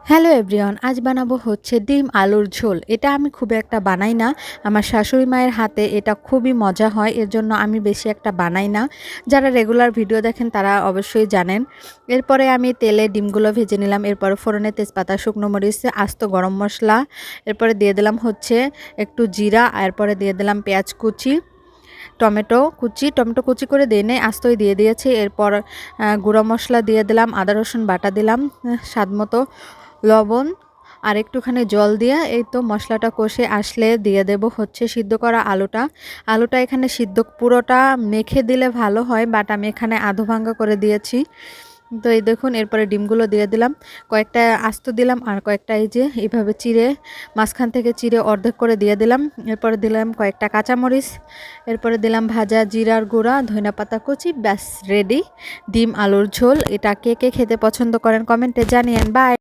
Hello everyone, আজ বানাবো হচ্ছে ডিম আলুর ঝোল। এটা আমি খুব একটা বানাই না। আমার শাশুড়ি মায়ের হাতে এটা খুবই মজা হয়, এর জন্য আমি বেশি একটা বানাই না। যারা রেগুলার ভিডিও দেখেন তারা অবশ্যই জানেন। এরপরে আমি তেলে ডিমগুলো ভেজে নিলাম। এরপরে ফোড়নে তেজপাতা, শুকনো মরিচ, আস্ত গরম মশলা, এরপরে দিয়ে দিলাম হচ্ছে একটু জিরা, এরপরে দিয়ে দিলাম পেঁয়াজ কুচি, টমেটো কুচি করে দিয়ে নেই, আস্তই দিয়ে দিয়েছি। এরপর গুঁড়ো মশলা দিয়ে দিলাম, আদা রসুন বাটা দিলাম, স্বাদ মতো লবণ আর একটুখানি জল দিয়ে এই তো মশলাটা কষে আসলে দিয়ে দেব হচ্ছে সিদ্ধ করা আলুটা এখানে সিদ্ধ পুরোটা মেখে দিলে ভালো হয়, বাট আমি এখানে আধো ভাঙ্গা করে দিয়েছি। তো এই দেখুন, এরপরে ডিমগুলো দিয়ে দিলাম, কয়েকটা আস্ত দিলাম আর কয়েকটা এই যে এইভাবে চিড়ে মাঝখান থেকে চিড়ে অর্ধেক করে দিয়ে দিলাম। এরপরে দিলাম কয়েকটা কাঁচামরিচ, এরপরে দিলাম ভাজা জিরার গুঁড়া, ধনিয়া পাতা কুচি, ব্যাস রেডি ডিম আলুর ঝোল। এটা কে কে খেতে পছন্দ করেন কমেন্টে জানিয়েন। বাই।